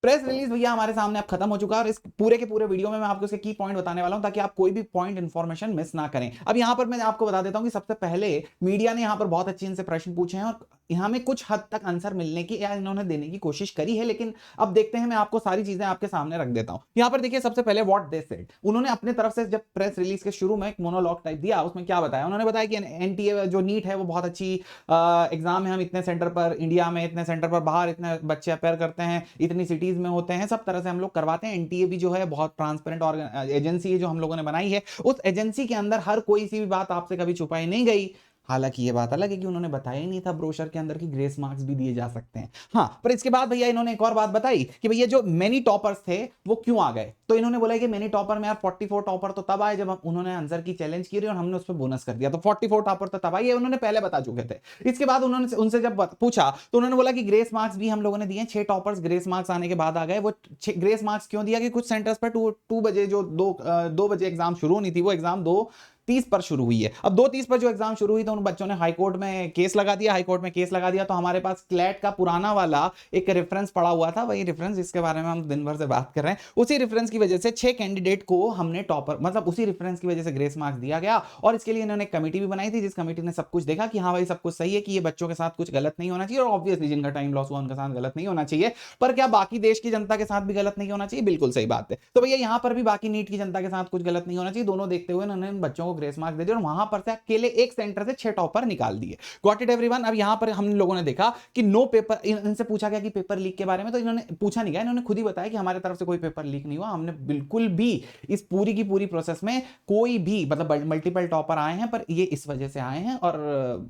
Press release भैया हमारे सामने अब खत्म हो चुका है और इस पूरे के पूरे वीडियो में मैं आपको उसके की पॉइंट बताने वाला हूं ताकि आप कोई भी पॉइंट इंफॉर्मेशन मिस ना करें। अब यहां पर मैं आपको बता देता हूं कि सबसे पहले मीडिया ने यहां पर बहुत अच्छे इनसे प्रश्न पूछे हैं और यहां में कुछ हद तक आंसर मिलने की या इन्होंने देने की कोशिश करी है, लेकिन अब देखते हैं, मैं आपको सारी चीजें आपके सामने रख देता हूं। यहां पर देखिए सबसे पहले व्हाट दे सेड, उन्होंने अपने तरफ से जब प्रेस रिलीज के शुरू में एक मोनोलॉग टाइप दिया, उसमें क्या बताया, उन्होंने बताया कि एनटीए जो नीट है वो बहुत अच्छी एग्जाम है, हम इतने सेंटर पर इंडिया में, इतने सेंटर पर बाहर इतने बच्चे अपेयर करते हैं, इतनी सिटीज में होते हैं, सब तरह से हम लोग करवाते हैं। एनटीए भी जो है बहुत ट्रांसपेरेंट एजेंसी है जो हम लोगों ने बनाई है, उस एजेंसी के अंदर हर कोई सी भी बात आपसे कभी छुपाई नहीं गई। हालांकि ये बात अलग है कि उन्होंने बताया ही नहीं था ब्रोशर के अंदर कि ग्रेस मार्क्स भी दिए जा सकते हैं। हाँ, पर इसके बाद भैया इन्होंने एक और बात बताई कि भैया जो मेनी टॉपर्स थे वो क्यों आ गए। तो इन्होंने बोला कि मेनी टॉपर में यार 44 टॉपर तो तब आए जब उन्होंने आंसर की चैलेंज की और हमने उस पर बोनस कर दिया, तो 44 टॉपर तो तब आए, ये उन्होंने पहले बता चुके थे। इसके बाद उन्होंने उनसे जब पूछा तो उन्होंने बोला कि ग्रेस मार्क्स भी हम लोगों ने दिए, 6 टॉपर्स ग्रेस मार्क्स आने के बाद आ गए। वो ग्रेस मार्क्स क्यों दिया कि कुछ सेंटर्स पर 2 बजे जो 2 बजे एग्जाम शुरू होनी थी वो एग्जाम 2:30 पर शुरू हुई है। अब 2:30 पर जो एग्जाम शुरू हुई तो उन बच्चों ने हाईकोर्ट में केस लगा दिया, हाईकोर्ट में केस लगा दिया, तो हमारे पास क्लैट का पुराना वाला एक रेफरेंस पड़ा हुआ था, वही रेफरेंस जिसके बारे में हम दिन भर से बात कर रहे हैं, उसी रेफरेंस की वजह से 6 कैंडिडेट को हमने टॉपर, मतलब उसी रेफरेंस की वजह से ग्रेस मार्क्स दिया गया। और इसके लिए इन्होंने एक कमेटी भी बनाई थी, जिस कमेटी ने सब कुछ देखा कि हाँ भाई सब कुछ सही है, कि ये बच्चों के साथ कुछ गलत नहीं होना चाहिए, और ऑब्वियसली जिनका टाइम लॉस हुआ उनके साथ गलत नहीं होना चाहिए। पर क्या बाकी देश की जनता के साथ भी गलत नहीं होना चाहिए? बिल्कुल सही बात है। तो भैया यहां पर भी बाकी नीट की जनता के साथ कुछ गलत नहीं होना चाहिए, दोनों देखते हुए उन्होंने बच्चों को ग्रेस मार्क्स दे दिया और वहां पर से अकेले एक सेंटर से 6 टॉपर निकाल दिए। Got it everyone. अब यहां पर हम लोगों ने देखा कि नो पेपर, इनसे पूछा गया कि पेपर लीक के बारे में, तो इन्होंने पूछा नहीं गया, इन्होंने खुद ही बताया कि हमारे तरफ से कोई पेपर लीक नहीं हुआ, हमने बिल्कुल भी इस पूरी की पूरी प्रोसेस में कोई भी, मतलब मल्टीपल टॉपर आए हैं पर ये इस वजह से आए हैं और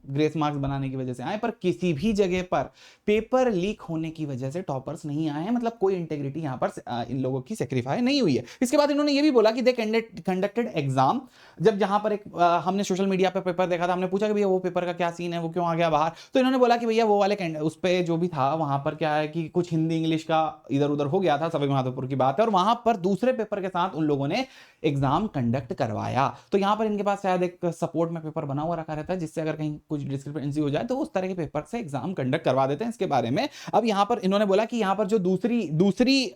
ग्रेस मार्क्स बनाने की वजह से आए, पर किसी भी जगह पर पेपर लीक होने की वजह से टॉपर्स नहीं आए हैं, मतलब कोई इंटेग्रिटी यहां पर इन लोगों की सेक्रीफाई नहीं हुई है। इसके बाद इन्होंने ये भी बोला कि दे कंडक्टेड एग्जाम, जब जहां पर एक हमने सोशल मीडिया पर पेपर देखा था, हमने पूछा कि भैया वो पेपर का क्या सीन है, वो क्यों आ गया बाहर, तो इन्होंने बोला कि भैया वो वाले उस पे जो भी था वहां पर क्या है कि कुछ हिंदी इंग्लिश का इधर उधर हो गया था, सभी माधोपुर की बात है, और वहां पर दूसरे पेपर के साथ उन लोगों ने एग्जाम कंडक्ट करवाया। तो यहां पर इनके पास शायद एक सपोर्ट में पेपर बना हुआ रखा रहता है, जिससे अगर कहीं कुछ डिस्क्रिपेंसी हो जाए तो उस तरह के पेपर से एग्जाम कंडक्ट करवा देते हैं इसके बारे में। अब यहां पर इन्होंने बोला कि यहां पर जो दूसरी दूसरी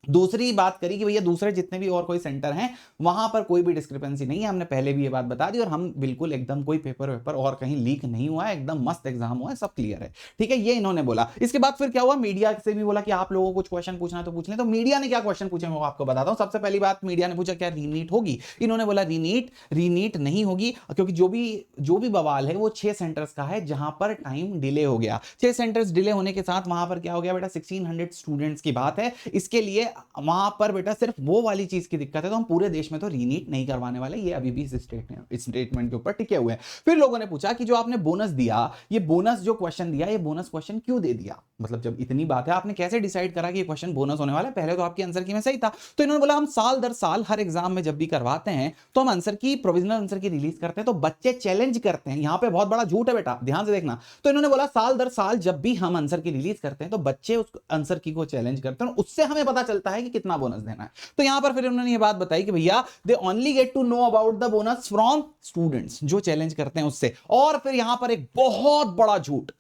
दूसरी बात करी कि भैया दूसरे जितने भी और कोई सेंटर हैं वहां पर कोई भी डिस्क्रिपेंसी नहीं है, हमने पहले भी ये बात बता दी, और हम बिल्कुल एकदम कोई पेपर और कहीं लीक नहीं हुआ है, एकदम मस्त एग्जाम हुआ है, सब क्लियर है। ठीक है, ये इन्होंने बोला। इसके बाद फिर क्या हुआ, मीडिया से भी बोला कि आप लोगों को कुछ क्वेश्चन पूछना तो पूछ लें। तो मीडिया ने क्या क्वेश्चन पूछे मैं आपको बताता हूं। सबसे पहली बात, मीडिया ने पूछा क्या रीनीट होगी। इन्होंने बोला रीनीट नहीं होगी, क्योंकि जो भी बवाल है वो 6 सेंटर्स का है जहां पर टाइम डिले हो गया। 6 सेंटर्स डिले होने के साथ वहां पर क्या हो गया बेटा, 1600 स्टूडेंट्स की बात है, इसके लिए वहां पर बेटा सिर्फ वो वाली चीज की दिक्कत है, तो हम पूरे देश में तो रीनीट नहीं करवाने वाले, ये अभी भी इस स्टेटमेंट के ऊपर टिके हुए हैं। फिर लोगों ने पूछा कि जो आपने बोनस दिया, ये बोनस जो क्वेश्चन दिया, ये बोनस क्वेश्चन क्यों दे दिया, मतलब जब इतनी बात है आपने कैसे डिसाइड करा कि ये क्वेश्चन बोनस होने वाला है, पहले तो आपकी आंसर की में सही था। तो इन्होंने बोला हम साल दर साल हर एग्जाम में जब भी करवाते हैं तो हम आंसर की प्रोविजनल आंसर की रिलीज करते हैं, तो बच्चे चैलेंज करते हैं। यहां पे बहुत बड़ा झूठ है बेटा, ध्यान से देखना। तो इन्होंने बोला साल दर साल जब भी हम आंसर की रिलीज करते हैं तो बच्चे उस आंसर की को चैलेंज करते हैं, उससे हमें पता चलता है कि कितना बोनस देना है। तो यहां पर फिर उन्होंने ये बात बताई कि भैया they only get to know about the bonus from students, जो चैलेंज करते हैं उससे। और फिर यहां पर एक बहुत बड़ा झूठ,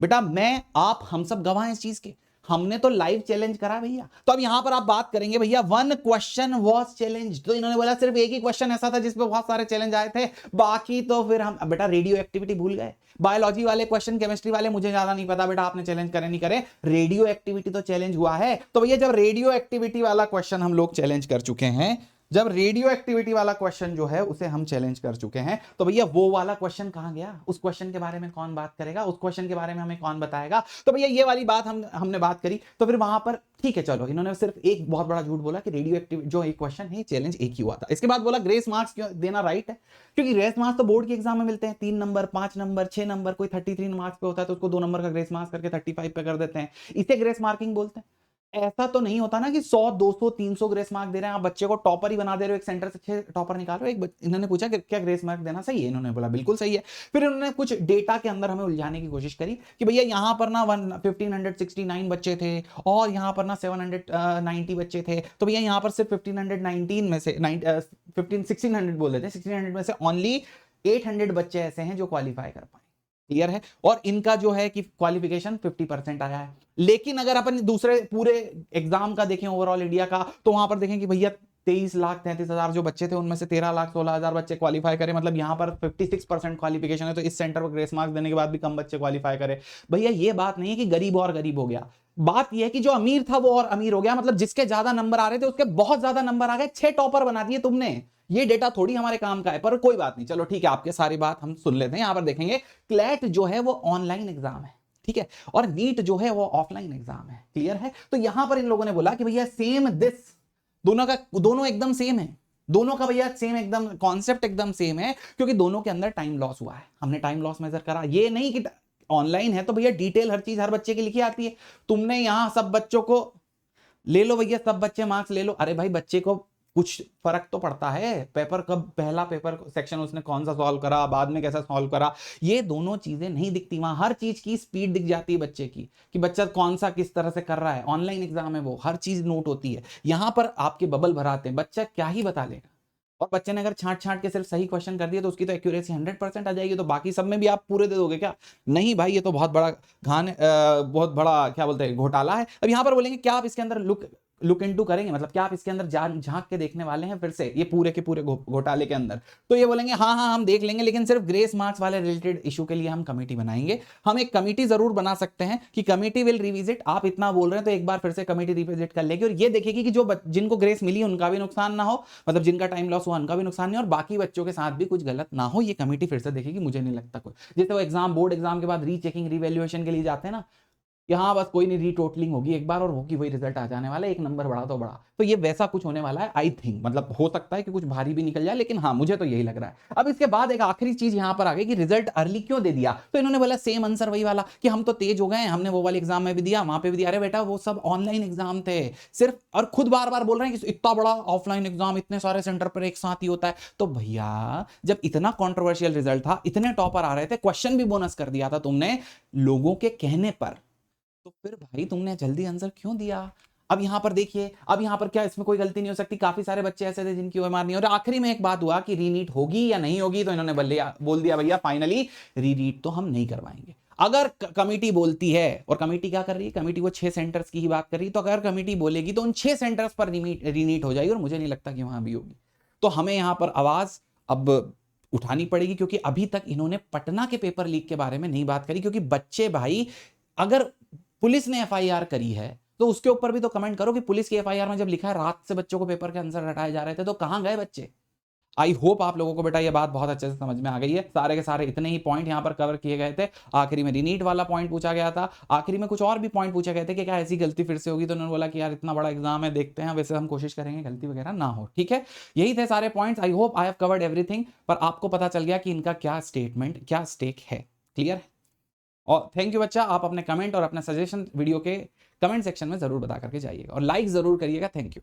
बेटा मैं आप हम सब गवाह हैं इस चीज के, हमने तो लाइव चैलेंज करा भैया। तो अब यहां पर आप बात करेंगे भैया वन क्वेश्चन वाज चैलेंज, तो इन्होंने बोला सिर्फ एक ही क्वेश्चन ऐसा था जिसपे बहुत सारे चैलेंज आए थे, बाकी तो फिर हम बेटा रेडियो एक्टिविटी भूल गए, बायोलॉजी वाले क्वेश्चन, केमिस्ट्री वाले मुझे ज्यादा नहीं पता बेटा आपने चैलेंज करे नहीं करे, रेडियो एक्टिविटी तो चैलेंज हुआ है। तो भैया जब रेडियो एक्टिविटी वाला क्वेश्चन हम लोग चैलेंज कर चुके हैं, जब रेडियो एक्टिविटी वाला क्वेश्चन जो है उसे हम चैलेंज कर चुके हैं, तो भैया वो वाला क्वेश्चन कहां गया, उस क्वेश्चन के बारे में कौन बात करेगा, उस क्वेश्चन के बारे में हमें कौन बताएगा। तो भैया ये वाली बात हमने बात करी। तो फिर वहां पर ठीक है चलो, इन्होंने सिर्फ एक बहुत बड़ा झूठ बोला कि रेडियो एक्टिविटी जो एक क्वेश्चन है चैलेंज एक ही हुआ था। इसके बाद बोला ग्रेस मार्क्स क्यों देना राइट है, क्योंकि ग्रेस मार्क्स तो बोर्ड के एग्जाम में मिलते हैं, 3 नंबर 5 नंबर 6 नंबर, कोई 33 मार्क्स पे होता है तो उसको 2 नंबर का ग्रेस मार्क्स करके 35 पे कर देते हैं, इसे ग्रेस मार्किंग बोलते हैं। ऐसा तो नहीं होता ना कि 100 200 300 ग्रेस मार्क दे रहे हैं, आप बच्चे को टॉपर ही बना दे रहे हो, एक सेंटर से 6 टॉपर निकाल रहे हो। इन्होंने पूछा कि क्या ग्रेस मार्क देना सही है, इन्होंने बोला बिल्कुल सही है। फिर इन्होंने कुछ डेटा के अंदर हमें उलझाने की कोशिश करी कि भैया यहां पर ना 1569 बच्चे थे और यहां पर ना 790 बच्चे थे, तो भैया यहां पर सिर्फ 1519 में से 1600 बोल देते हैं, 1600 में से ओनली 800 बच्चे ऐसे हैं जो क्वालिफाई कर पाए। क्लियर है। और इनका जो है कि क्वालिफिकेशन 50% आया है। लेकिन अगर अपन दूसरे पूरे एग्जाम का देखें ओवरऑल इंडिया का, तो वहां पर देखें कि भैया 23,33,000 जो बच्चे थे उनमें से 13,16,000 बच्चे क्वालिफाई करे, मतलब यहां पर 56% क्वालिफिकेशन है। तो इस सेंटर पर ग्रेस मार्क्स देने के बाद भी कम बच्चे क्वालिफाई करे। भैया ये बात नहीं है कि गरीब और गरीब हो गया, बात यह है कि जो अमीर था वो और अमीर हो गया, मतलब जिसके ज्यादा नंबर आ रहे थे उसके बहुत ज्यादा नंबर आ गए, 6 टॉपर बना दिए तुमने। ये डेटा थोड़ी हमारे काम का है, पर कोई बात नहीं, चलो ठीक है, आपके सारी बात हम सुन लेते हैं। यहां पर देखेंगे क्लैट जो है वो ऑनलाइन एग्जाम है, ठीक है, और नीट जो है वो ऑफलाइन एग्जाम है। क्लियर है। तो यहां पर इन लोगों ने बोला कि भैया सेम दिस, दोनों एकदम सेम है, दोनों का भैया सेम एकदम कॉन्सेप्ट एकदम सेम है, क्योंकि दोनों के अंदर टाइम लॉस हुआ है। हमने टाइम लॉस मेजर करा, ये नहीं कि ऑनलाइन है तो भैया डिटेल हर चीज हर बच्चे की लिखी आती है। तुमने यहां सब बच्चों को ले लो भैया, सब बच्चे मार्क्स ले लो, अरे भाई बच्चे को कुछ फर्क तो पड़ता है, पेपर कब पहला पेपर सेक्शन उसने कौन सा सॉल्व करा, बाद में कैसा सॉल्व करा, ये दोनों चीजें नहीं दिखती वहां। हर चीज की स्पीड दिख जाती है बच्चे की, कि बच्चा कौन सा किस तरह से कर रहा है। ऑनलाइन एग्जाम है वो, हर चीज नोट होती है। यहां पर आपके बबल भराते हैं, बच्चा क्या ही बता लेगा। और बच्चे ने अगर छांट छांट के सिर्फ सही क्वेश्चन कर दिया तो उसकी तो एक्यूरेसी 100% आ जाएगी, तो बाकी सब में भी आप पूरे दे दोगे क्या? नहीं भाई, ये तो बहुत बड़ा बहुत बड़ा क्या बोलते हैं घोटाला है। अब यहां पर बोलेंगे क्या आप इसके अंदर लुक इनटू करेंगे, मतलब क्या आप इसके अंदर झांक के देखने वाले हैं फिर से ये पूरे के पूरे घोटाले के अंदर? तो ये बोलेंगे हाँ हाँ हम देख लेंगे, लेकिन सिर्फ ग्रेस मार्क्स वाले रिलेटेड इशू के लिए हम कमेटी बनाएंगे। हम एक कमेटी जरूर बना सकते हैं कि कमेटी विल रिविजिट, आप इतना बोल रहे हैं तो एक बार फिर से कमेटी रिविजिट कर लेगी और ये देखेगी कि जो जिनको ग्रेस मिली उनका भी नुकसान ना हो, मतलब जिनका टाइम लॉस हुआ उनका भी नुकसान नहीं, और बाकी बच्चों के साथ भी कुछ गलत ना हो। ये कमेटी फिर से देखेगी, मुझे नहीं लगता कोई, जैसे वो एग्जाम बोर्ड एग्जाम के बाद रीचेकिंग रिवैल्यूएशन के लिए जाते हैं ना, यहाँ बस कोई नहीं, रीटोटलिंग होगी एक बार और होगी, वही रिजल्ट आ जाने वाला है, एक नंबर बढ़ा तो बढ़ा। तो ये वैसा कुछ होने वाला है आई थिंक, मतलब हो सकता है कि कुछ भारी भी निकल जाए, लेकिन हाँ मुझे तो यही लग रहा है। अब इसके बाद एक आखिरी चीज यहाँ पर आ गई कि रिजल्ट अर्ली क्यों दे दिया। तो इन्होंने बोला सेम आंसर वही वाला कि हम तो तेज हो गए, हमने वो वाले एग्जाम में भी दिया, वहां पे भी दिया। अरे बेटा वो सब ऑनलाइन एग्जाम थे सिर्फ, और खुद बार बार बोल रहे हैं कि इतना बड़ा ऑफलाइन एग्जाम इतने सारे सेंटर पर एक साथ ही होता है। तो भैया जब इतना कॉन्ट्रोवर्शियल रिजल्ट था, इतने टॉपर आ रहे थे, क्वेश्चन भी बोनस कर दिया था तुमने लोगों के कहने पर, तो फिर भाई तुमने जल्दी आंसर क्यों दिया? अब यहां पर देखिए, अब यहां पर क्या इसमें कोई गलती नहीं हो सकती, काफी सारे बच्चे ऐसे थे जिनकी ओएमआर नहीं। और आखिरी में एक बात हुआ कि रीनीट होगी या नहीं होगी, तो इन्होंने बोल दिया भैया फाइनली रीनीट तो हम नहीं करवाएंगे। अगर कमेटी बोलती है, और कमेटी क्या कर रही है, कमेटी वो 6 सेंटर्स की ही बात कर रही है, तो अगर कमेटी बोलेगी तो उन 6 सेंटर्स पर रीनीट हो जाएगी, और मुझे नहीं लगता कि वहां भी होगी। तो हमें यहां पर आवाज अब उठानी पड़ेगी, क्योंकि अभी तक इन्होंने पटना के पेपर लीक के बारे में नहीं बात करी। क्योंकि बच्चे भाई, अगर पुलिस ने एफआईआर करी है तो उसके ऊपर भी तो कमेंट करो कि पुलिस की एफआईआर में जब लिखा है रात से बच्चों को पेपर के आंसर हटाए जा रहे थे, तो कहां गए बच्चे? आई होप आप लोगों को बेटा ये बात बहुत अच्छे से समझ में आ गई है। सारे के सारे इतने ही पॉइंट यहां पर कवर किए गए थे। आखिरी में रीनीट वाला पॉइंट पूछा गया था, आखिरी में कुछ और भी पॉइंट पूछे गए थे कि क्या ऐसी गलती फिर से होगी, तो उन्होंने बोला कि यार इतना बड़ा एग्जाम है, देखते हैं, वैसे हम कोशिश करेंगे गलती वगैरह ना हो। ठीक है, यही थे सारे points. I hope I have covered everything, पर आपको पता चल गया कि इनका क्या स्टेटमेंट, क्या स्टेक है। क्लियर है? और थैंक यू बच्चा, आप अपने कमेंट और अपना सजेशन वीडियो के कमेंट सेक्शन में जरूर बता करके जाइएगा, और लाइक जरूर करिएगा। Thank you.